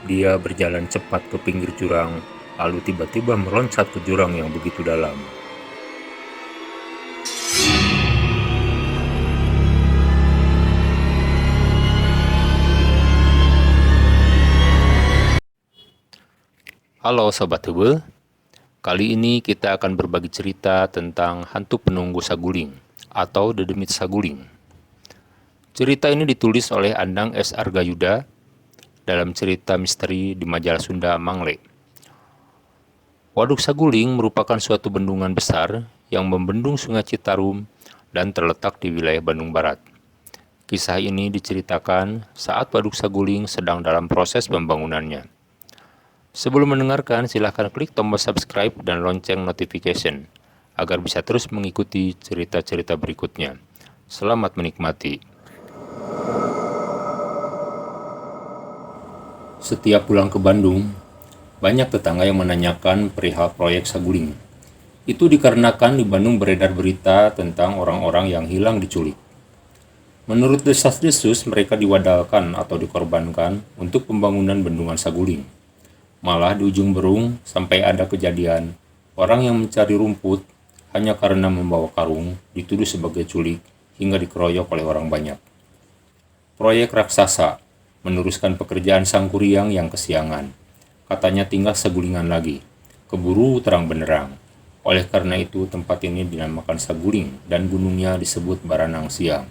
Dia berjalan cepat ke pinggir jurang, lalu tiba-tiba meloncat ke jurang yang begitu dalam. Halo Sobat Hubel, kali ini kita akan berbagi cerita tentang hantu penunggu Saguling atau The Demit Saguling. Cerita ini ditulis oleh Andang S. Argayuda dalam cerita misteri di majalah Sunda Mangle. Waduk Saguling merupakan suatu bendungan besar yang membendung Sungai Citarum dan terletak di wilayah Bandung Barat. Kisah ini diceritakan saat Waduk Saguling sedang dalam proses pembangunannya. Sebelum mendengarkan, silahkan klik tombol subscribe dan lonceng notification agar bisa terus mengikuti cerita-cerita berikutnya. Selamat menikmati. Setiap pulang ke Bandung, banyak tetangga yang menanyakan perihal proyek Saguling. Itu dikarenakan di Bandung beredar berita tentang orang-orang yang hilang diculik. Menurut desas-desus, mereka diwadalkan atau dikorbankan untuk pembangunan bendungan Saguling. Malah di ujung Berung sampai ada kejadian orang yang mencari rumput hanya karena membawa karung dituduh sebagai culik hingga dikeroyok oleh orang banyak. Proyek raksasa meneruskan pekerjaan sang kuryang yang kesiangan. Katanya tinggal segulingan lagi, keburu terang benderang. Oleh karena itu tempat ini dinamakan Saguling dan gunungnya disebut Baranang Siang.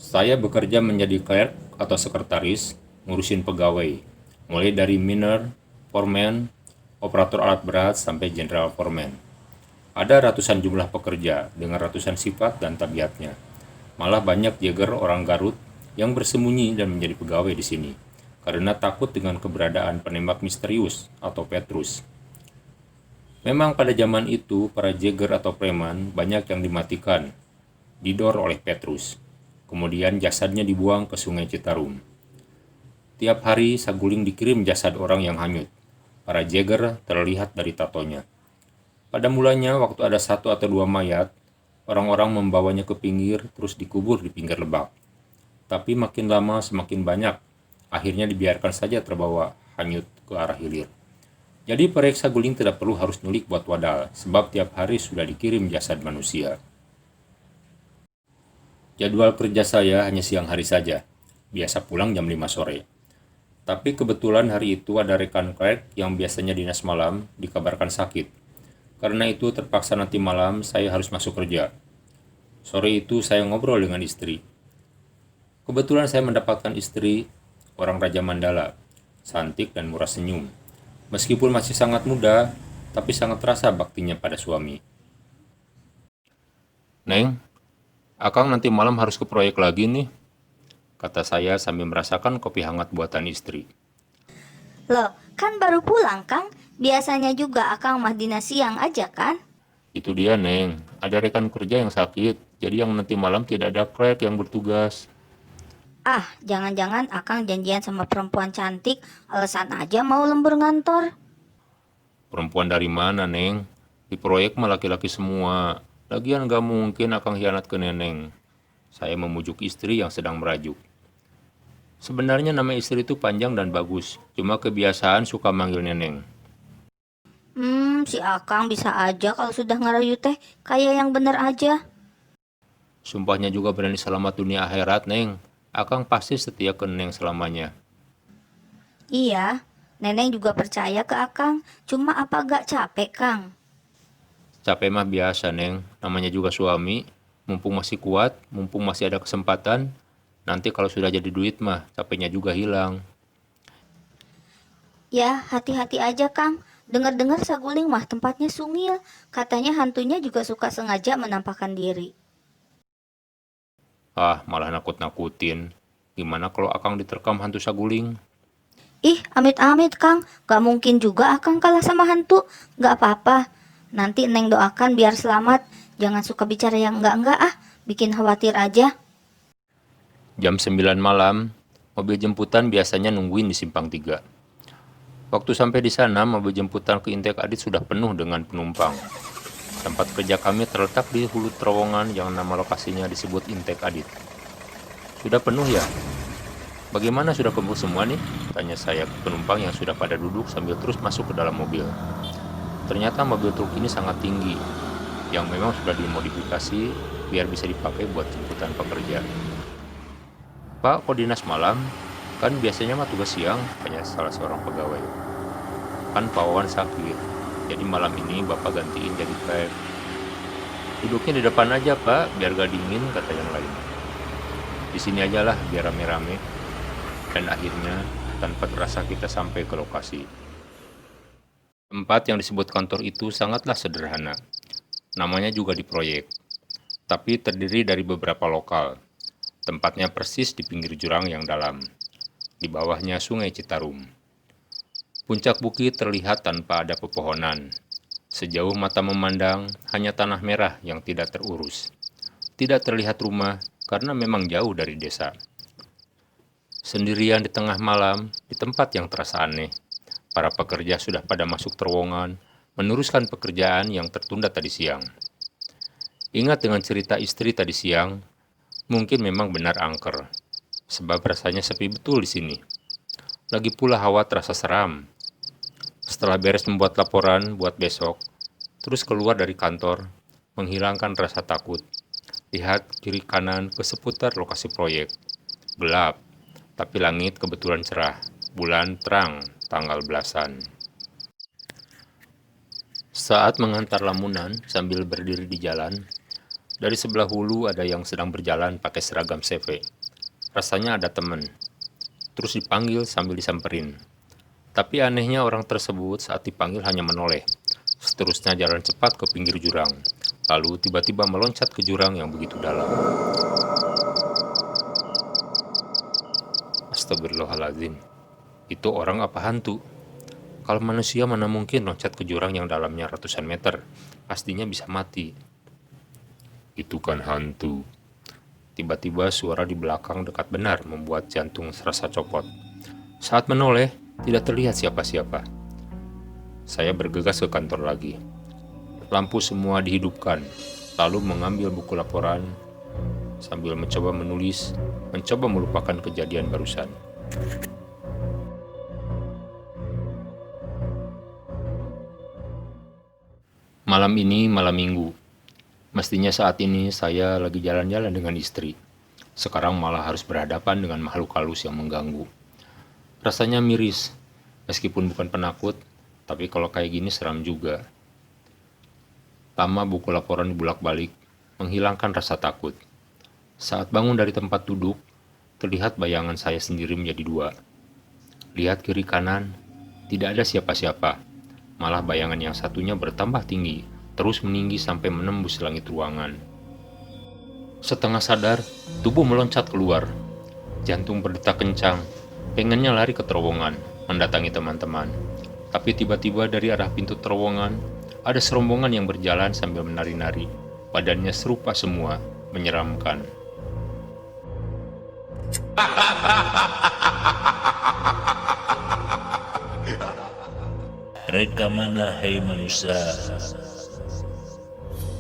Saya bekerja menjadi clerk atau sekretaris, ngurusin pegawai, mulai dari miner, foreman, operator alat berat, sampai general foreman. Ada ratusan jumlah pekerja dengan ratusan sifat dan tabiatnya. Malah banyak jeger orang Garut yang bersembunyi dan menjadi pegawai di sini, karena takut dengan keberadaan penembak misterius atau Petrus. Memang pada zaman itu, para jeger atau preman banyak yang dimatikan, didor oleh Petrus. Kemudian jasadnya dibuang ke Sungai Citarum. Tiap hari Saguling dikirim jasad orang yang hanyut. Para jeger terlihat dari tatonya. Pada mulanya waktu ada 1 atau 2 mayat, orang-orang membawanya ke pinggir terus dikubur di pinggir lebak. Tapi makin lama semakin banyak, akhirnya dibiarkan saja terbawa hanyut ke arah hilir. Jadi proyek Saguling tidak perlu harus nyulik buat wadal, sebab tiap hari sudah dikirim jasad manusia. Jadwal kerja saya hanya siang hari saja, biasa pulang jam 5 sore. Tapi kebetulan hari itu ada rekan clerk yang biasanya dinas malam dikabarkan sakit. Karena itu terpaksa nanti malam saya harus masuk kerja. Sore itu saya ngobrol dengan istri. Kebetulan saya mendapatkan istri orang Raja Mandala, cantik dan murah senyum. Meskipun masih sangat muda, tapi sangat terasa baktinya pada suami. Neng, Akang nanti malam harus ke proyek lagi nih, kata saya sambil merasakan kopi hangat buatan istri. Loh, kan baru pulang, Kang. Biasanya juga Akang mah dinas siang aja kan? Itu dia, Neng. Ada rekan kerja yang sakit, jadi yang nanti malam tidak ada clerk yang bertugas. Ah, jangan-jangan Akang janjian sama perempuan cantik, alasan aja mau lembur ngantor. Perempuan dari mana, Neng? Di proyek mah laki-laki semua. Lagian gak mungkin Akang hianat ke Neneng. Saya memujuk istri yang sedang merajuk. Sebenarnya nama istri itu panjang dan bagus, cuma kebiasaan suka manggil Neneng. Si Akang bisa aja kalau sudah ngerayu teh, kayak yang bener aja. Sumpahnya juga berani selamat dunia akhirat, Neng. Akang pasti setia ke Neneng selamanya. Iya, Neneng juga percaya ke Akang. Cuma apa gak capek, Kang? Capek mah biasa, Neng. Namanya juga suami. Mumpung masih kuat, mumpung masih ada kesempatan. Nanti kalau sudah jadi duit mah, capeknya juga hilang. Ya, hati-hati aja, Kang. Dengar-dengar Saguling mah tempatnya sungil. Katanya hantunya juga suka sengaja menampakkan diri. Ah, malah nakut-nakutin. Gimana kalau Akang diterkam hantu Saguling? Ih, amit-amit, Kang. Gak mungkin juga Akang kalah sama hantu. Gak apa-apa. Nanti Neng doakan biar selamat. Jangan suka bicara yang enggak-enggak ah. Bikin khawatir aja. Jam 9 malam, mobil jemputan biasanya nungguin di Simpang 3. Waktu sampai di sana, mobil jemputan ke Intek Adit sudah penuh dengan penumpang. Tempat kerja kami terletak di hulu terowongan yang nama lokasinya disebut Intek Adit. Sudah penuh ya? "Bagaimana, sudah kumpul semua nih?" tanya saya ke penumpang yang sudah pada duduk sambil terus masuk ke dalam mobil. Ternyata mobil truk ini sangat tinggi, yang memang sudah dimodifikasi biar bisa dipakai buat jemputan pekerja. "Pak, kok dinas malam? Kan biasanya mah tugas siang," tanya salah seorang pegawai. "Kan Pak Wawan sakit, jadi malam ini Bapak gantiin jadi trek." "Duduknya di depan aja Pak, biar gak dingin," kata yang lain. "Di sini aja lah, biar rame-rame." Dan akhirnya, tanpa terasa kita sampai ke lokasi. Tempat yang disebut kantor itu sangatlah sederhana. Namanya juga di proyek, tapi terdiri dari beberapa lokal. Tempatnya persis di pinggir jurang yang dalam. Di bawahnya Sungai Citarum. Puncak bukit terlihat tanpa ada pepohonan. Sejauh mata memandang, hanya tanah merah yang tidak terurus. Tidak terlihat rumah, karena memang jauh dari desa. Sendirian di tengah malam, di tempat yang terasa aneh. Para pekerja sudah pada masuk terowongan, meneruskan pekerjaan yang tertunda tadi siang. Ingat dengan cerita istri tadi siang, mungkin memang benar angker, sebab rasanya sepi betul di sini. Lagi pula hawa terasa seram. Setelah beres membuat laporan buat besok, terus keluar dari kantor, menghilangkan rasa takut. Lihat kiri kanan ke seputar lokasi proyek. Gelap, tapi langit kebetulan cerah. Bulan terang, tanggal belasan. Saat mengantar lamunan sambil berdiri di jalan, dari sebelah hulu ada yang sedang berjalan pakai seragam CV. Rasanya ada teman. Terus dipanggil sambil disamperin. Tapi anehnya orang tersebut saat dipanggil hanya menoleh. Seterusnya jalan cepat ke pinggir jurang. Lalu tiba-tiba meloncat ke jurang yang begitu dalam. Astagfirullahaladzim, itu orang apa hantu? Kalau manusia mana mungkin loncat ke jurang yang dalamnya ratusan meter, pastinya bisa mati. Itu kan hantu. Tiba-tiba suara di belakang dekat benar membuat jantung serasa copot. Saat menoleh, tidak terlihat siapa-siapa. Saya bergegas ke kantor lagi. Lampu semua dihidupkan, lalu mengambil buku laporan sambil mencoba menulis, mencoba melupakan kejadian barusan. Malam ini malam minggu. Mestinya saat ini saya lagi jalan-jalan dengan istri. Sekarang malah harus berhadapan dengan makhluk halus yang mengganggu. Rasanya miris, meskipun bukan penakut, tapi kalau kayak gini seram juga. Lama buku laporan dibulak-balik, menghilangkan rasa takut. Saat bangun dari tempat duduk, terlihat bayangan saya sendiri menjadi dua. Lihat kiri kanan, tidak ada siapa-siapa. Malah bayangan yang satunya bertambah tinggi, terus meninggi sampai menembus langit ruangan. Setengah sadar, tubuh meloncat keluar. Jantung berdetak kencang, pengennya lari ke terowongan, mendatangi teman-teman. Tapi tiba-tiba dari arah pintu terowongan, ada serombongan yang berjalan sambil menari-nari. Badannya serupa semua, menyeramkan. Reka mana, hai manusia?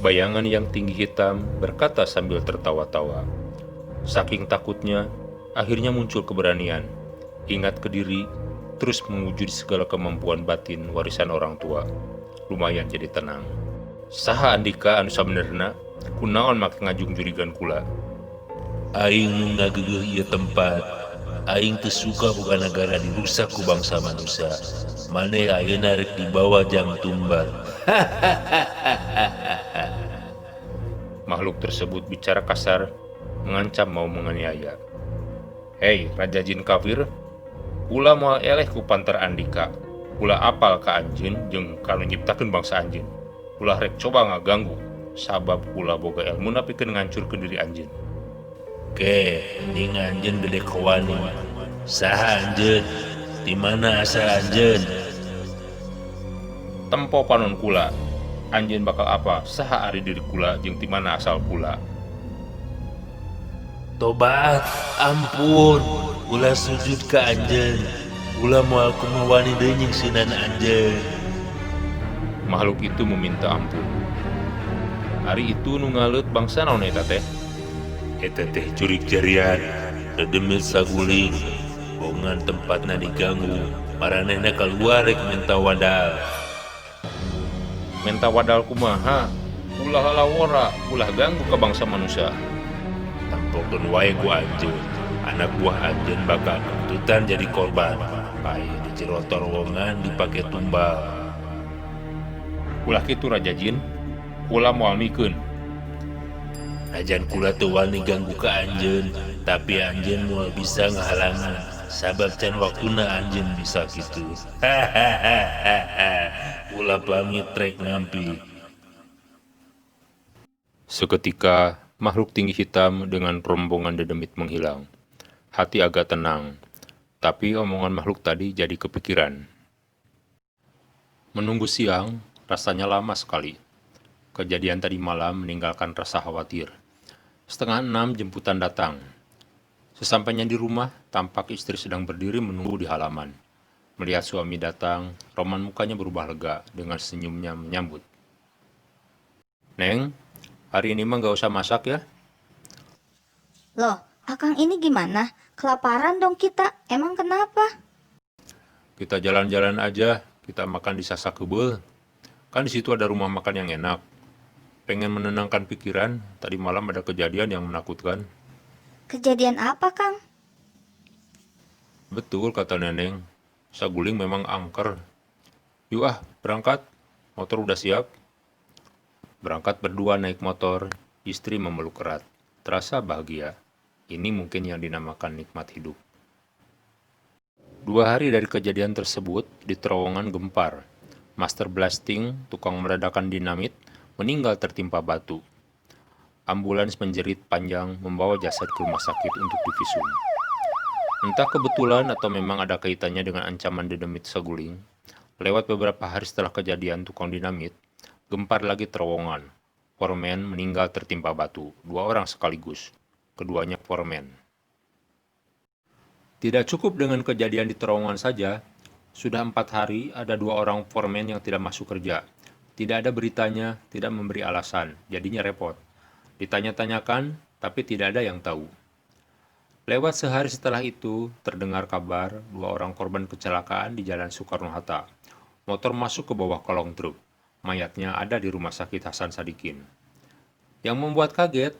Bayangan yang tinggi hitam berkata sambil tertawa-tawa. Saking takutnya, akhirnya muncul keberanian. Ingat ke diri, terus mewujud segala kemampuan batin warisan orang tua. Lumayan jadi tenang. Saha Andika anu sabenerna, kunaon make ngajung jurigan kula. Aing ngageueuh ieu tempat. Aing teu suka boga negara dirusak ku bangsa manusia. Mane ayeuna rek dibawa jang tumbal. Makhluk tersebut bicara kasar, mengancam mau menganiaya. "Hei, Raja Jin kafir, ulah moal eleh ku Panter Andika. Ulah apal ka anjeun jeung kanu nyiptakeun bangsa anjeun. Ulah rek coba ngaganggu, sabab ulah boga elmuna pikeun ngancurkeun diri anjeun." Ke, ning anjeun gede kawani. Saha anjeun? Di mana asal anjeun? "Tempo panon kula, anjeun bakal apa? Saha ari diri kula jeung ti mana asal kula?" Tobat, ampun. Ulah sujud ka anjeun. Ulah moal kumawani deui nyingsinan anjeun. Makhluk itu meminta ampun. Hari itu nu ngaleut bangsa naon eta teh? Eta teh jurig jarian, dedemit saguling, Bongan tempatnya diganggu, maranehna keluar rek minta wadal. Menta wadal kumaha, ulah lawora, ulah ganggu ke bangsa manusia. Tampokeun wae ku anjeun, anak buah anjeun bakal ketutan jadi korban. Pai dijerot terowongan dipake tumbal. Ulah kitu Raja Jin, ulah moal mikeun. Najan kula teu wani ganggu ka anjeun, tapi anjeun moal bisa ngahalangan. Sabab can waktuna anjeun bisa gitu. Ulah pamit rek ngampi. Seketika, makhluk tinggi hitam dengan rombongan dedemit menghilang. Hati agak tenang, tapi omongan makhluk tadi jadi kepikiran. Menunggu siang, rasanya lama sekali. Kejadian tadi malam meninggalkan rasa khawatir. 5:30 jemputan datang. Sesampainya di rumah, tampak istri sedang berdiri menunggu di halaman. Melihat suami datang, Roman mukanya berubah lega dengan senyumnya menyambut. Neng, hari ini mah gak usah masak ya? Loh, Akang ini gimana? Kelaparan dong kita. Emang kenapa? Kita jalan-jalan aja, kita makan di Sasak Kebul. Kan di situ ada rumah makan yang enak. Pengen menenangkan pikiran, tadi malam ada kejadian yang menakutkan. Kejadian apa, Kang? Betul kata Neneng, Saguling memang angker. Yuk berangkat, motor udah siap. Berangkat berdua naik motor, istri memeluk erat. Terasa bahagia. Ini mungkin yang dinamakan nikmat hidup. 2 hari dari kejadian tersebut, di terowongan gempar. Master Blasting, tukang meledakan dinamit, meninggal tertimpa batu. Ambulans menjerit panjang membawa jasad ke rumah sakit untuk divisum. Entah kebetulan atau memang ada kaitannya dengan ancaman dedemit Saguling, lewat beberapa hari setelah kejadian tukang dinamit, gempar lagi terowongan. Foreman meninggal tertimpa batu, 2 orang sekaligus, keduanya foreman. Tidak cukup dengan kejadian di terowongan saja, sudah 4 hari ada 2 orang foreman yang tidak masuk kerja. Tidak ada beritanya, tidak memberi alasan, jadinya repot. Ditanya-tanyakan, tapi tidak ada yang tahu. Lewat sehari setelah itu, terdengar kabar 2 orang korban kecelakaan di Jalan Soekarno-Hatta. Motor masuk ke bawah kolong truk. Mayatnya ada di Rumah Sakit Hasan Sadikin. Yang membuat kaget,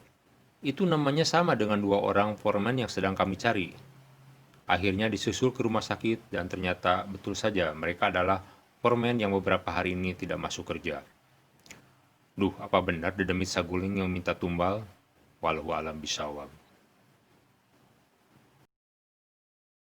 itu namanya sama dengan 2 orang foreman yang sedang kami cari. Akhirnya disusul ke rumah sakit dan ternyata betul saja mereka adalah foreman yang beberapa hari ini tidak masuk kerja. Duh, apa benar dedemit Saguling yang minta tumbal? Walau alam bisawab.